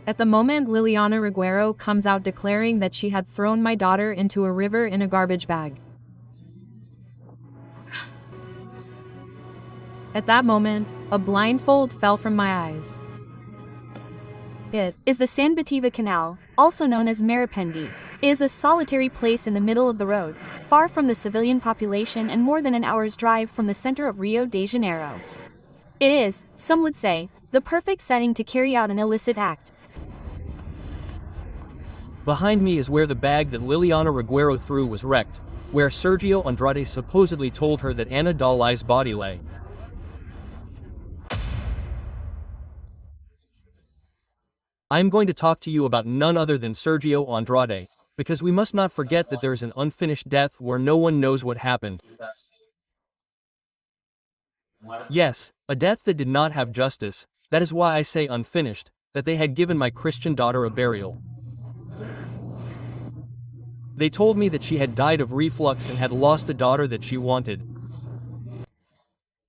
At the moment, Liliana Reguero comes out declaring that she had thrown my daughter into a river in a garbage bag. At that moment, a blindfold fell from my eyes. It is the San Bativa Canal, also known as Maripendi. It is a solitary place in the middle of the road, far from the civilian population and more than an hour's drive from the center of Rio de Janeiro. It is, some would say, the perfect setting to carry out an illicit act. Behind me is where the bag that Liliana Reguero threw was wrecked, where Sergio Andrade supposedly told her that Ana Dalay's body lay. I am going to talk to you about none other than Sergio Andrade, because we must not forget that there is an unfinished death where no one knows what happened. Yes, a death that did not have justice. That is why I say unfinished, that they had given my Christian daughter a burial. They told me that she had died of reflux and had lost a daughter that she wanted.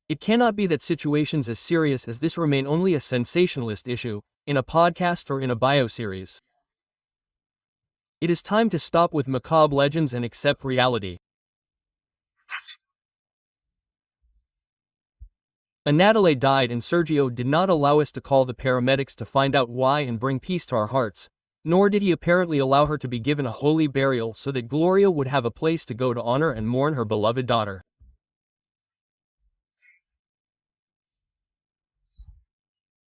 It cannot be that situations as serious as this remain only a sensationalist issue, in a podcast or in a bioseries. It is time to stop with macabre legends and accept reality. Dalay died and Sergio did not allow us to call the paramedics to find out why and bring peace to our hearts, nor did he apparently allow her to be given a holy burial so that Gloria would have a place to go to honor and mourn her beloved daughter.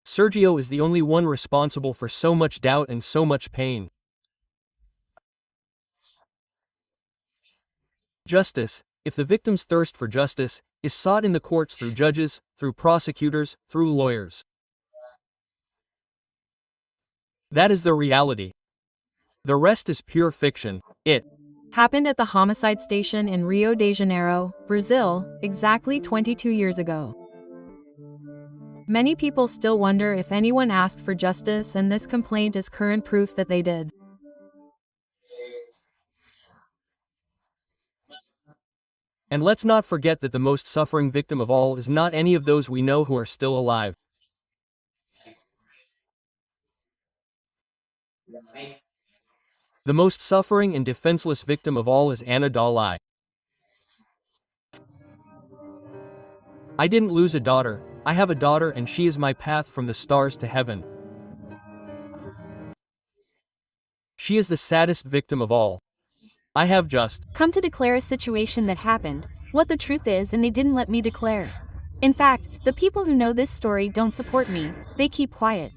Sergio is the only one responsible for so much doubt and so much pain. Justice, if the victim's thirst for justice, is sought in the courts through judges, through prosecutors, through lawyers. That is the reality. The rest is pure fiction. It happened at the homicide station in Rio de Janeiro, Brazil, exactly 22 years ago. Many people still wonder if anyone asked for justice, and this complaint is current proof that they did. And let's not forget that the most suffering victim of all is not any of those we know who are still alive. The most suffering and defenseless victim of all is Ana Dalay. I didn't lose a daughter, I have a daughter and she is my path from the stars to heaven. She is the saddest victim of all. I have just come to declare a situation that happened, what the truth is, and they didn't let me declare. In fact, the people who know this story don't support me, they keep quiet.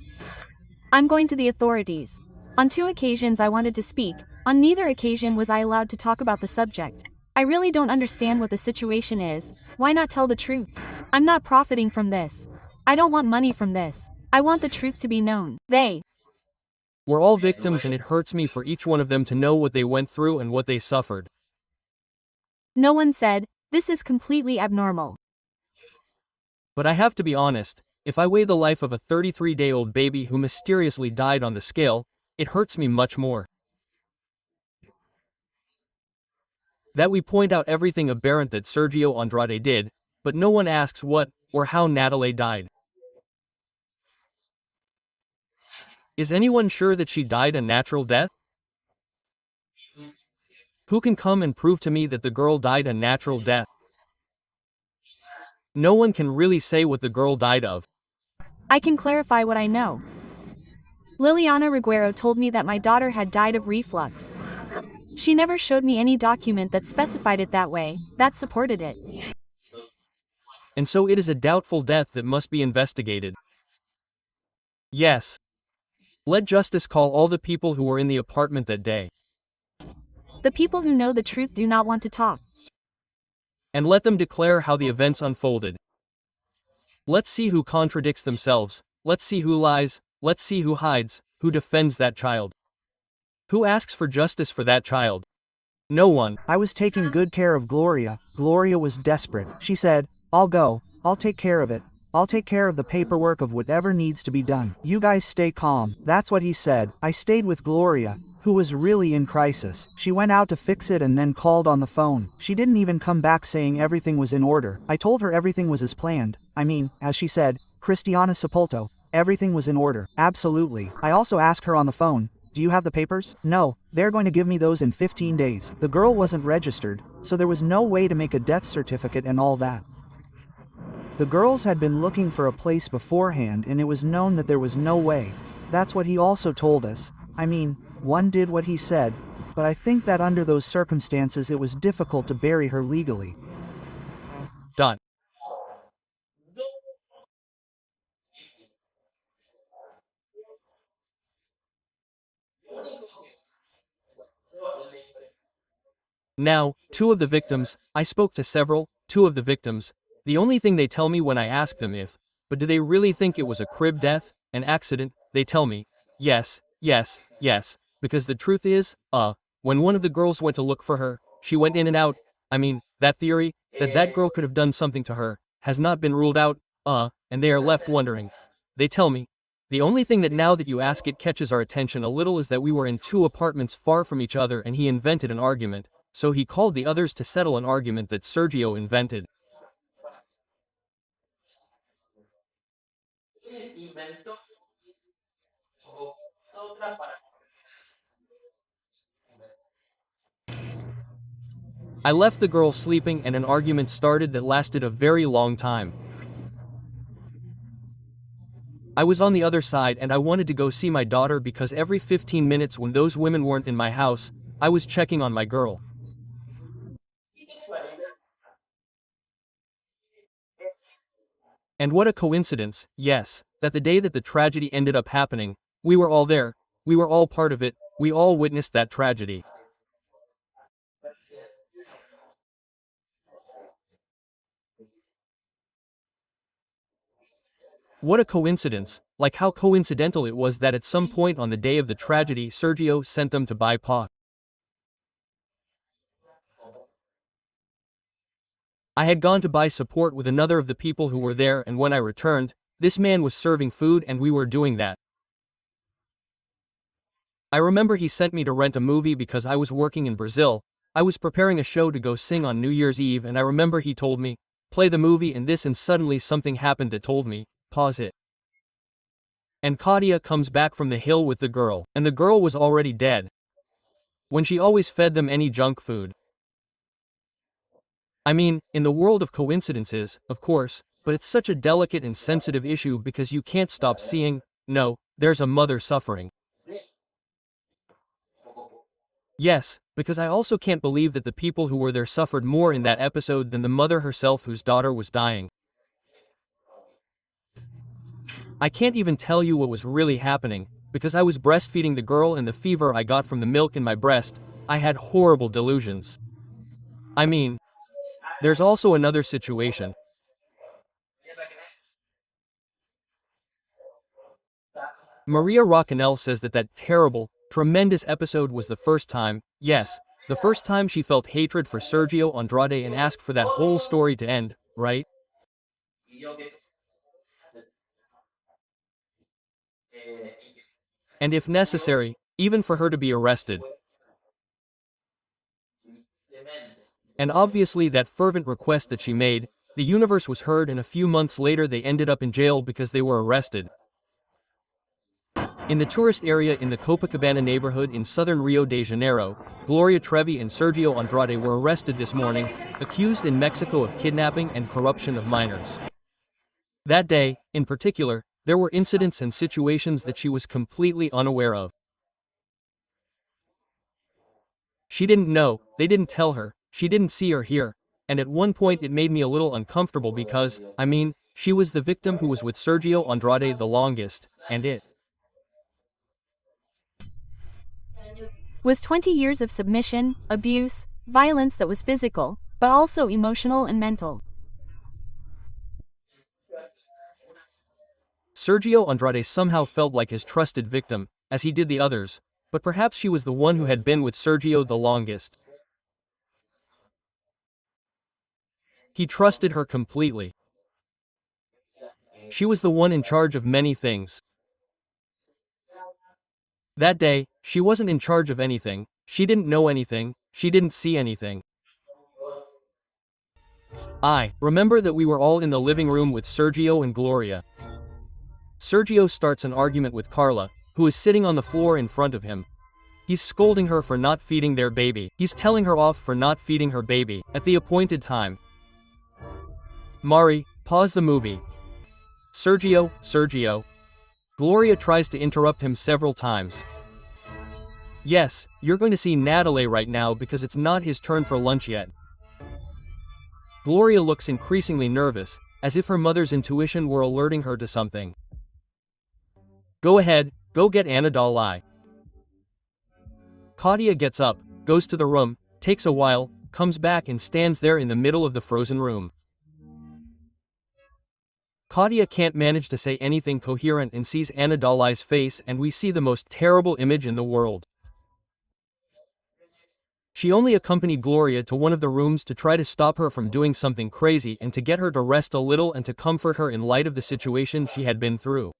I'm going to the authorities. On 2 occasions I wanted to speak, on neither occasion was I allowed to talk about the subject. I really don't understand what the situation is, why not tell the truth? I'm not profiting from this. I don't want money from this. I want the truth to be known. We're all victims and it hurts me for each one of them to know what they went through and what they suffered. No one said, this is completely abnormal. But I have to be honest, if I weigh the life of a 33-day-old baby who mysteriously died on the scale, it hurts me much more. That we point out everything aberrant that Sergio Andrade did, but no one asks what or how Dalay died. Is anyone sure that she died a natural death? Who can come and prove to me that the girl died a natural death? No one can really say what the girl died of. I can clarify what I know. Liliana Reguero told me that my daughter had died of reflux. She never showed me any document that specified it that way, that supported it. And so it is a doubtful death that must be investigated. Yes. Let justice call all the people who were in the apartment that day. The people who know the truth do not want to talk. And let them declare how the events unfolded. Let's see who contradicts themselves, let's see who lies, let's see who hides, who defends that child. Who asks for justice for that child? No one. I was taking good care of Gloria. Gloria was desperate. She said, I'll go, I'll take care of it. I'll take care of the paperwork of whatever needs to be done. You guys stay calm. That's what he said. I stayed with Gloria, who was really in crisis. She went out to fix it and then called on the phone. She didn't even come back saying everything was in order. I told her everything was as planned. I mean, as she said, Cristiana Sepulto, Everything was in order. Absolutely. I also asked her on the phone, do you have the papers? No, they're going to give me those in 15 days. The girl wasn't registered, so there was no way to make a death certificate and all that. The girls had been looking for a place beforehand and it was known that there was no way. That's what he also told us. I mean, one did what he said, but I think that under those circumstances it was difficult to bury her legally. Dot. Now, two of the victims, I spoke to several, two of the victims, the only thing they tell me when I ask them if, but do they really think it was a crib death, an accident, they tell me, yes, yes, yes, because the truth is, when one of the girls went to look for her, she went in and out, I mean, that theory, that that girl could have done something to her, has not been ruled out, and they are left wondering. They tell me, the only thing that now that you ask it catches our attention a little is that we were in two apartments far from each other and he invented an argument. So he called the others to settle an argument that Sergio invented. I left the girl sleeping and an argument started that lasted a very long time. I was on the other side and I wanted to go see my daughter because every 15 minutes when those women weren't in my house, I was checking on my girl. And what a coincidence, yes, that the day that the tragedy ended up happening, we were all there, we were all part of it, we all witnessed that tragedy. What a coincidence, like how coincidental it was that at some point on the day of the tragedy Sergio sent them to buy pot. I had gone to buy support with another of the people who were there and when I returned, this man was serving food and we were doing that. I remember he sent me to rent a movie because I was working in Brazil, I was preparing a show to go sing on New Year's Eve and I remember he told me, play the movie and this and suddenly something happened that told me, pause it. And Claudia comes back from the hill with the girl, and the girl was already dead. When she always fed them any junk food. I mean, in the world of coincidences, of course, but it's such a delicate and sensitive issue because you can't stop seeing, no, there's a mother suffering. Yes, because I also can't believe that the people who were there suffered more in that episode than the mother herself whose daughter was dying. I can't even tell you what was really happening, because I was breastfeeding the girl and the fever I got from the milk in my breast, I had horrible delusions. I mean, there's also another situation. Maria Racanel says that that terrible, tremendous episode was the first time, yes, the first time she felt hatred for Sergio Andrade and asked for that whole story to end, right? And if necessary, even for her to be arrested. And obviously that fervent request that she made, the universe was heard and a few months later they ended up in jail because they were arrested. In the tourist area in the Copacabana neighborhood in southern Rio de Janeiro, Gloria Trevi and Sergio Andrade were arrested this morning, accused in Mexico of kidnapping and corruption of minors. That day, in particular, there were incidents and situations that she was completely unaware of. She didn't know, they didn't tell her, she didn't see or hear, and at one point it made me a little uncomfortable because, I mean, she was the victim who was with Sergio Andrade the longest, and it was 20 years of submission, abuse, violence that was physical, but also emotional and mental. Sergio Andrade somehow felt like his trusted victim, as he did the others, but perhaps she was the one who had been with Sergio the longest. He trusted her completely. She was the one in charge of many things. That day, she wasn't in charge of anything, she didn't know anything, she didn't see anything. I remember that we were all in the living room with Sergio and Gloria. Sergio starts an argument with Carla, who is sitting on the floor in front of him. He's scolding her for not feeding their baby. He's telling her off for not feeding her baby at the appointed time. Mari, pause the movie. Sergio. Gloria tries to interrupt him several times. Yes, you're going to see Dalay right now because it's not his turn for lunch yet. Gloria looks increasingly nervous, as if her mother's intuition were alerting her to something. Go ahead, go get Dalay. Claudia gets up, goes to the room, takes a while, comes back and stands there in the middle of the frozen room. Claudia can't manage to say anything coherent and sees Dalay's face, and we see the most terrible image in the world. She only accompanied Gloria to one of the rooms to try to stop her from doing something crazy and to get her to rest a little and to comfort her in light of the situation she had been through.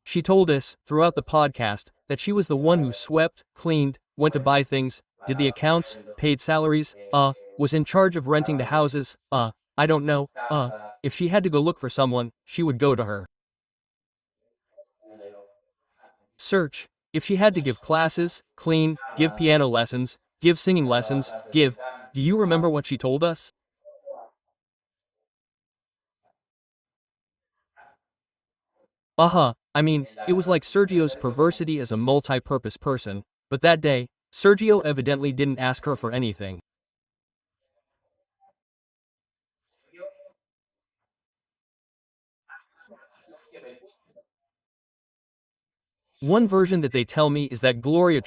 She told us, throughout the podcast, that she was the one who swept, cleaned, went to buy things, did the accounts, paid salaries, was in charge of renting the houses, I don't know, if she had to go look for someone, she would go to her. Search, if she had to give classes, clean, give piano lessons, give singing lessons, do you remember what she told us? I mean, it was like Sergio's perversity as a multi-purpose person, but that day, Sergio evidently didn't ask her for anything. One version that they tell me is that Gloria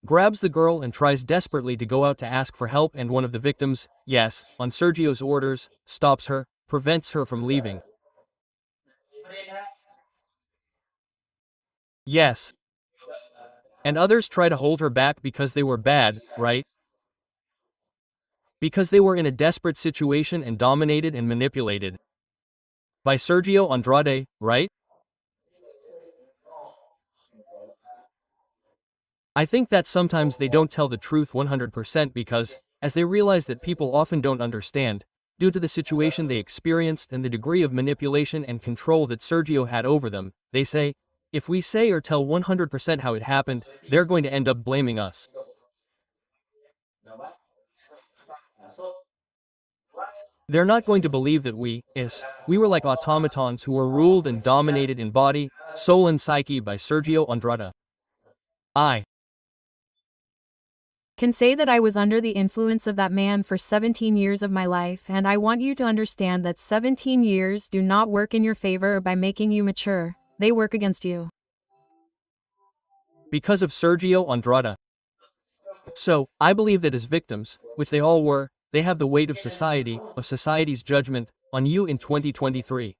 grabs the girl and tries desperately to go out to ask for help, and one of the victims, yes, on Sergio's orders, stops her, prevents her from leaving. Yes. And others try to hold her back because they were bad, right? Because they were in a desperate situation and dominated and manipulated by Sergio Andrade, right? I think that sometimes they don't tell the truth 100% because, as they realize that people often don't understand, due to the situation they experienced and the degree of manipulation and control that Sergio had over them, they say, if we say or tell 100% how it happened, they're going to end up blaming us. They're not going to believe that we were like automatons who were ruled and dominated in body, soul and psyche by Sergio Andrade. I can say that I was under the influence of that man for 17 years of my life, and I want you to understand that 17 years do not work in your favor by making you mature, they work against you. Because of Sergio Andrade. So, I believe that as victims, which they all were, they have the weight of society's judgment, on you in 2023.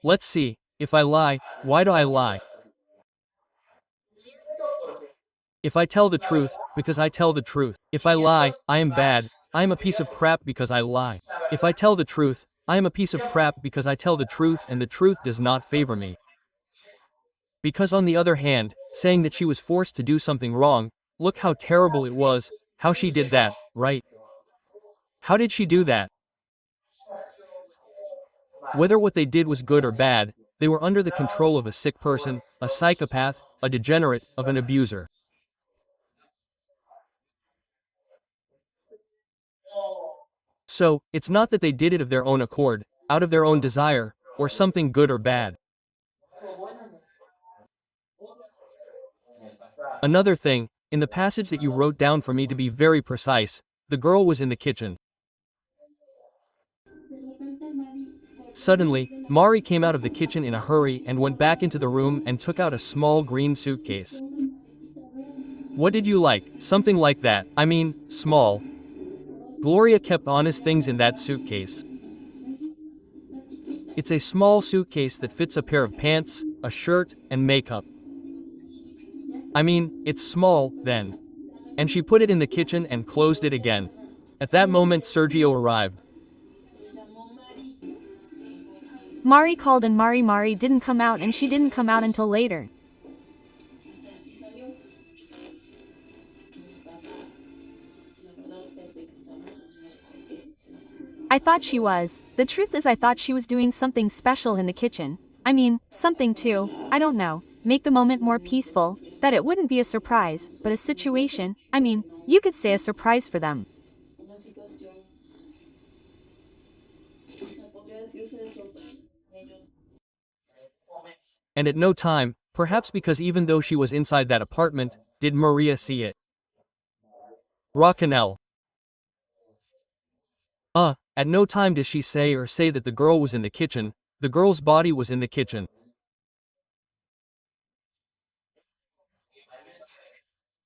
Let's see, if I lie, why do I lie? If I tell the truth, because I tell the truth. If I lie, I am bad, I am a piece of crap because I lie. If I tell the truth, I am a piece of crap because I tell the truth and the truth does not favor me. Because on the other hand, saying that she was forced to do something wrong, look how terrible it was, how she did that, right? How did she do that? Whether what they did was good or bad, they were under the control of a sick person, a psychopath, a degenerate, of an abuser. So, it's not that they did it of their own accord, out of their own desire, or something good or bad. Another thing, in the passage that you wrote down for me to be very precise, the girl was in the kitchen. Suddenly, Mari came out of the kitchen in a hurry and went back into the room and took out a small green suitcase. What did you like? Something like that. I mean, small. Gloria kept honest things in that suitcase. It's a small suitcase that fits a pair of pants, a shirt, and makeup. I mean, it's small, then. And she put it in the kitchen and closed it again. At that moment Sergio arrived. Mari called and Mari didn't come out, and she didn't come out until later. I thought she was. The truth is I thought she was doing something special in the kitchen. I mean, something to, I don't know, make the moment more peaceful, that it wouldn't be a surprise, but a situation, I mean, you could say a surprise for them. And at no time, perhaps because even though she was inside that apartment, did Maria see it. Raquel. At no time does she say that the girl was in the kitchen, the girl's body was in the kitchen.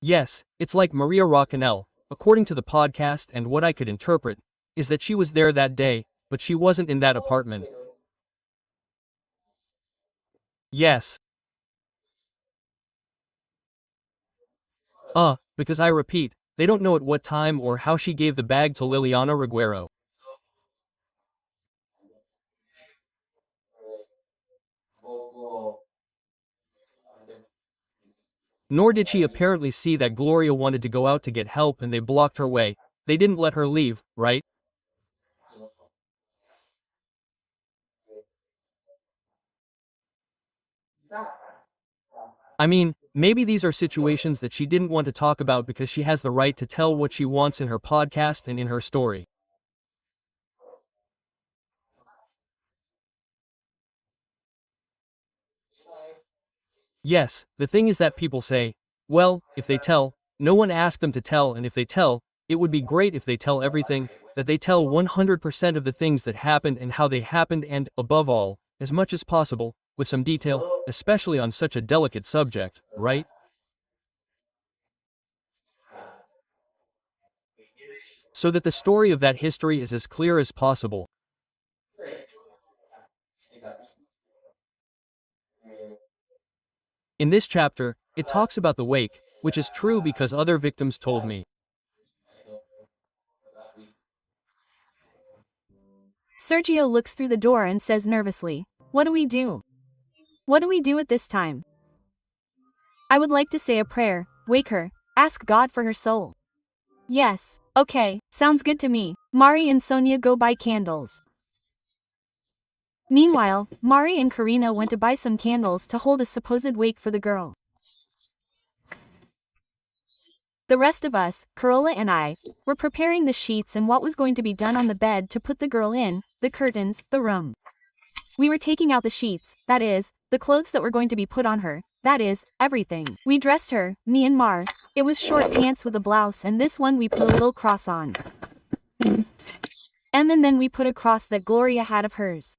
Yes, it's like Maria Raquel, according to the podcast and what I could interpret, is that she was there that day, but she wasn't in that apartment. Yes. Because I repeat, they don't know at what time or how she gave the bag to Liliana Reguero. Nor did she apparently see that Gloria wanted to go out to get help and they blocked her way. They didn't let her leave, right? I mean, maybe these are situations that she didn't want to talk about because she has the right to tell what she wants in her podcast and in her story. Yes, the thing is that people say, well, if they tell, no one asked them to tell, and if they tell, it would be great if they tell everything, that they tell 100% of the things that happened and how they happened and, above all, as much as possible, with some detail, especially on such a delicate subject, right? So that the story of that history is as clear as possible. In this chapter, it talks about the wake, which is true because other victims told me. Sergio looks through the door and says nervously, "What do we do? What do we do at this time?" I would like to say a prayer, wake her, ask God for her soul. Yes, okay, sounds good to me. Mari and Sonia go buy candles. Meanwhile, Mari and Karina went to buy some candles to hold a supposed wake for the girl. The rest of us, Carola and I, were preparing the sheets and what was going to be done on the bed to put the girl in, the curtains, the room. We were taking out the sheets, that is, the clothes that were going to be put on her, that is, everything. We dressed her, me and Mar. It was short pants with a blouse and this one we put a little cross on. And then we put a cross that Gloria had of hers.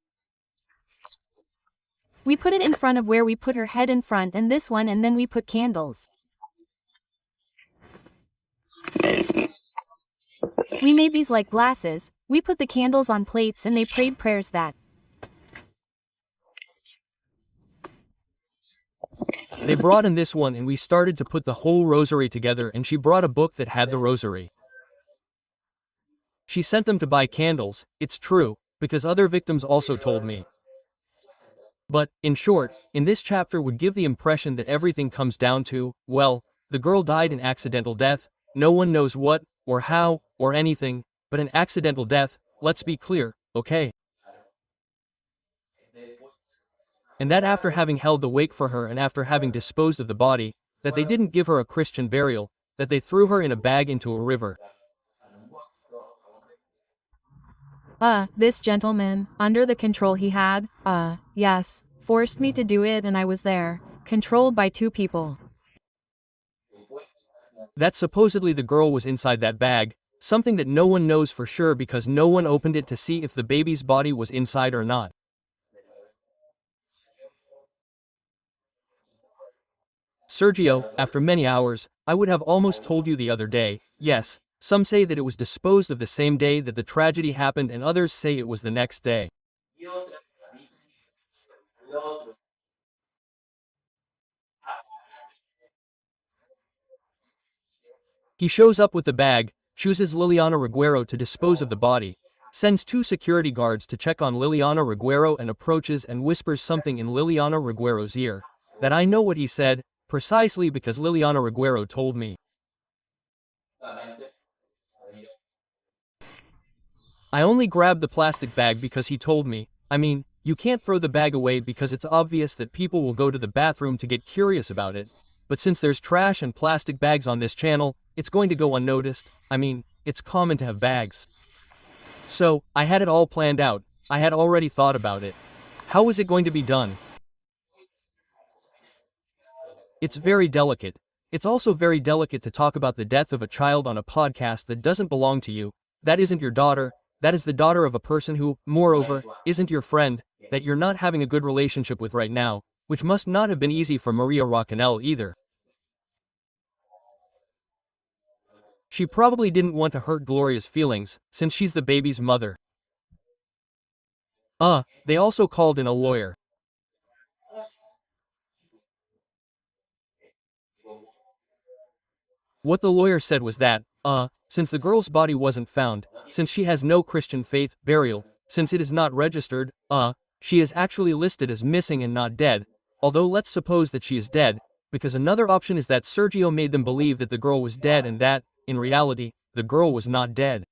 We put it in front of where we put her head in front and this one and then we put candles. We made these like glasses, we put the candles on plates and they prayed prayers that. They brought in this one and we started to put the whole rosary together and she brought a book that had the rosary. She sent them to buy candles, it's true, because other victims also told me. But, in short, in this chapter would give the impression that everything comes down to, well, the girl died an accidental death, no one knows what, or how, or anything, but an accidental death, let's be clear, okay? And that after having held the wake for her and after having disposed of the body, that they didn't give her a Christian burial, that they threw her in a bag into a river. This gentleman, under the control he had, yes, forced me to do it and I was there, controlled by two people. That supposedly the girl was inside that bag, something that no one knows for sure because no one opened it to see if the baby's body was inside or not. Sergio, after many hours, I would have almost told you the other day, yes, some say that it was disposed of the same day that the tragedy happened and others say it was the next day. He shows up with the bag, chooses Liliana Reguero to dispose of the body, sends two security guards to check on Liliana Reguero and approaches and whispers something in Liliana Reguero's ear, that I know what he said, precisely because Liliana Reguero told me. I only grabbed the plastic bag because he told me. I mean, you can't throw the bag away because it's obvious that people will go to the bathroom to get curious about it. But since there's trash and plastic bags on this channel, it's going to go unnoticed. I mean, it's common to have bags. So, I had it all planned out. I had already thought about it. How was it going to be done? It's very delicate. It's also very delicate to talk about the death of a child on a podcast that doesn't belong to you. That isn't your daughter. That is the daughter of a person who, moreover, isn't your friend, that you're not having a good relationship with right now, which must not have been easy for Maria Racanel either. She probably didn't want to hurt Gloria's feelings, since she's the baby's mother. They also called in a lawyer. What the lawyer said was that, since the girl's body wasn't found, since she has no Christian faith, burial, since it is not registered, she is actually listed as missing and not dead, although let's suppose that she is dead, because another option is that Sergio made them believe that the girl was dead and that, in reality, the girl was not dead.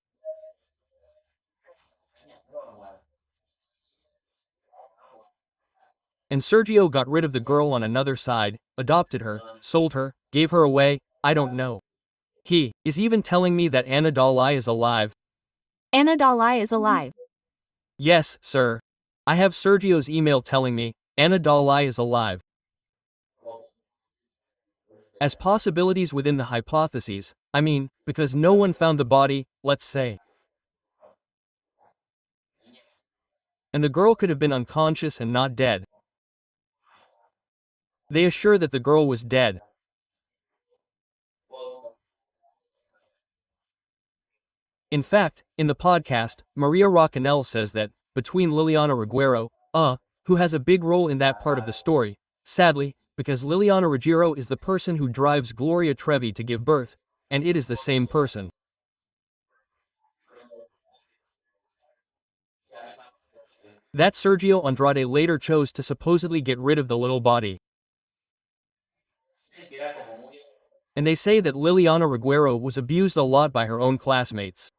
And Sergio got rid of the girl on another side, adopted her, sold her, gave her away, I don't know. He is even telling me that Dalay is alive. Dalay is alive. Yes, sir. I have Sergio's email telling me, Dalay is alive. As possibilities within the hypotheses, I mean, because no one found the body, let's say. And the girl could have been unconscious and not dead. They assure that the girl was dead. In fact, in the podcast, Maria Racanel says that, between Liliana Ruggiero, who has a big role in that part of the story, sadly, because Liliana Ruggiero is the person who drives Gloria Trevi to give birth, and it is the same person. That Sergio Andrade later chose to supposedly get rid of the little body. And they say that Liliana Ruggiero was abused a lot by her own classmates.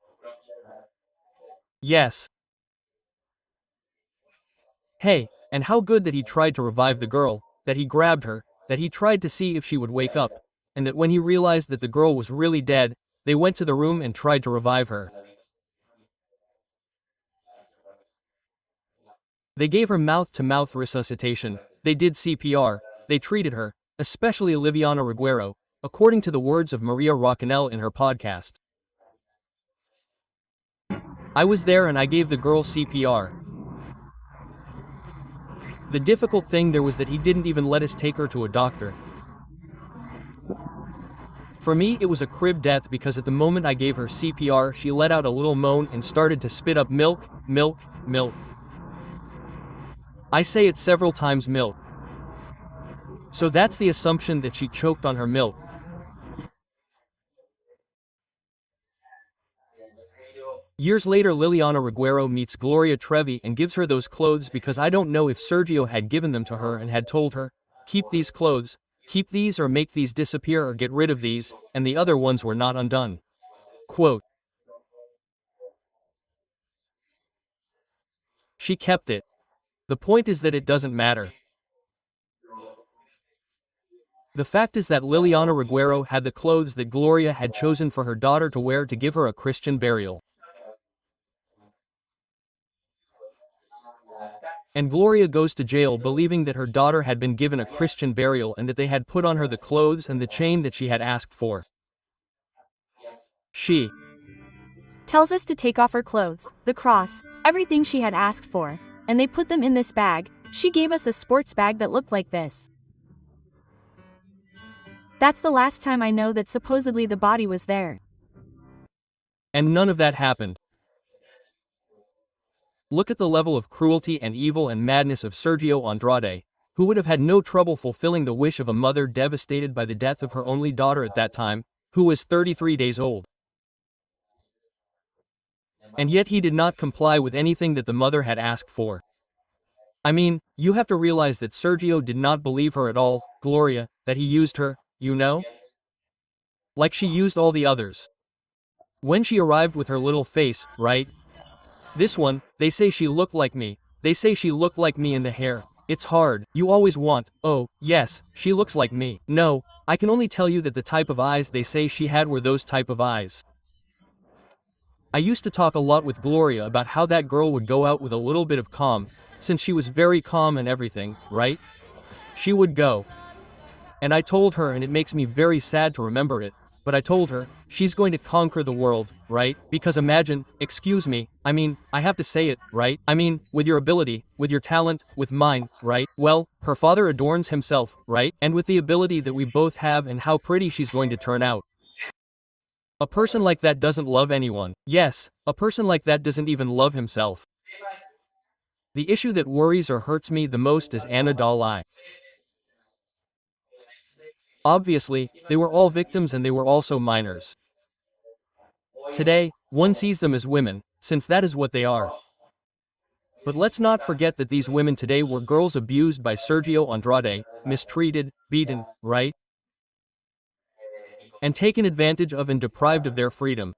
Yes. Hey, and how good that he tried to revive the girl, that he grabbed her, that he tried to see if she would wake up, and that when he realized that the girl was really dead, they went to the room and tried to revive her. They gave her mouth-to-mouth resuscitation, they did CPR, they treated her, especially Liliana Ruggiero, according to the words of Maria Racanel in her podcast. I was there and I gave the girl CPR. The difficult thing there was that he didn't even let us take her to a doctor. For me it was a crib death because at the moment I gave her CPR she let out a little moan and started to spit up milk, milk, milk. I say it several times, milk. So that's the assumption that she choked on her milk. Years later Liliana Ruggiero meets Gloria Trevi and gives her those clothes because I don't know if Sergio had given them to her and had told her, keep these clothes, keep these or make these disappear or get rid of these, and the other ones were not undone. Quote. She kept it. The point is that it doesn't matter. The fact is that Liliana Ruggiero had the clothes that Gloria had chosen for her daughter to wear to give her a Christian burial. And Gloria goes to jail believing that her daughter had been given a Christian burial and that they had put on her the clothes and the chain that she had asked for. She tells us to take off her clothes, the cross, everything she had asked for, and they put them in this bag. She gave us a sports bag that looked like this. That's the last time I know that supposedly the body was there. And none of that happened. Look at the level of cruelty and evil and madness of Sergio Andrade, who would have had no trouble fulfilling the wish of a mother devastated by the death of her only daughter at that time, who was 33 days old. And yet he did not comply with anything that the mother had asked for. I mean, you have to realize that Sergio did not believe her at all, Gloria, that he used her, you know? Like she used all the others. When she arrived with her little face, right? This one, they say she looked like me. They say she looked like me in the hair. It's hard. You always want, oh, yes, she looks like me. No, I can only tell you that the type of eyes they say she had were those type of eyes. I used to talk a lot with Gloria about how that girl would go out with a little bit of calm, since she was very calm and everything, right? She would go. And I told her, and it makes me very sad to remember it, but I told her, she's going to conquer the world, right? Because imagine, excuse me, I mean, I have to say it, right? I mean, with your ability, with your talent, with mine, right? Well, her father adorns himself, right? And with the ability that we both have and how pretty she's going to turn out. A person like that doesn't love anyone. Yes, a person like that doesn't even love himself. The issue that worries or hurts me the most is Dalay. Obviously, they were all victims and they were also minors. Today, one sees them as women, since that is what they are. But let's not forget that these women today were girls abused by Sergio Andrade, mistreated, beaten, right? And taken advantage of and deprived of their freedom.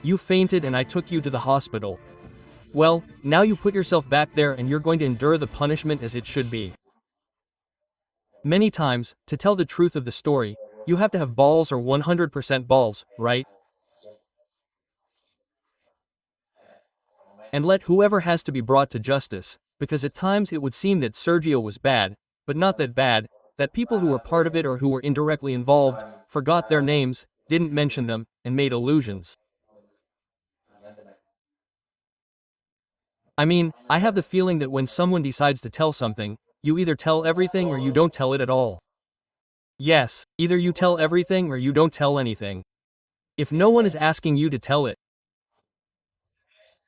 You fainted and I took you to the hospital. Well, now you put yourself back there and you're going to endure the punishment as it should be. Many times, to tell the truth of the story, you have to have balls or 100% balls, right? And let whoever has to be brought to justice, because at times it would seem that Sergio was bad, but not that bad, that people who were part of it or who were indirectly involved, forgot their names, didn't mention them, and made illusions. I mean, I have the feeling that when someone decides to tell something, you either tell everything or you don't tell it at all. Yes, either you tell everything or you don't tell anything. If no one is asking you to tell it.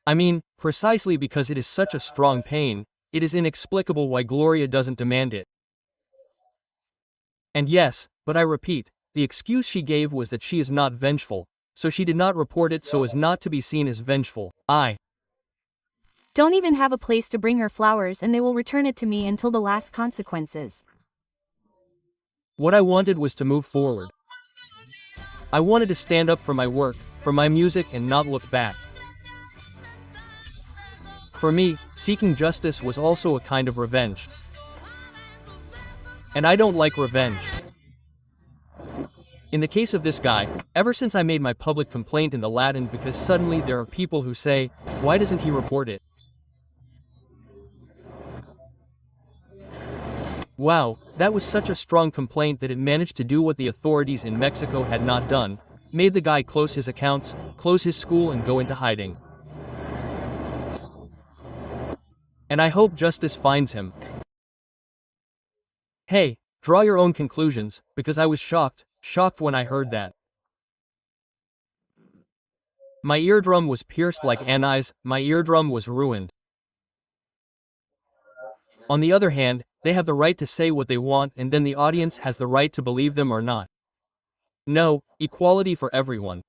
I mean, precisely because it is such a strong pain, it is inexplicable why Gloria doesn't demand it. And yes, but I repeat, the excuse she gave was that she is not vengeful, so she did not report it so as not to be seen as vengeful. I don't even have a place to bring her flowers and they will return it to me until the last consequences. What I wanted was to move forward. I wanted to stand up for my work, for my music and not look back. For me, seeking justice was also a kind of revenge. And I don't like revenge. In the case of this guy, ever since I made my public complaint in the Latin because suddenly there are people who say, why doesn't he report it? Wow, that was such a strong complaint that it managed to do what the authorities in Mexico had not done, made the guy close his accounts, close his school and go into hiding. And I hope justice finds him. Hey, draw your own conclusions, because I was shocked when I heard that. My eardrum was pierced like Anai's, my eardrum was ruined. On the other hand, they have the right to say what they want and then the audience has the right to believe them or not. No, equality for everyone.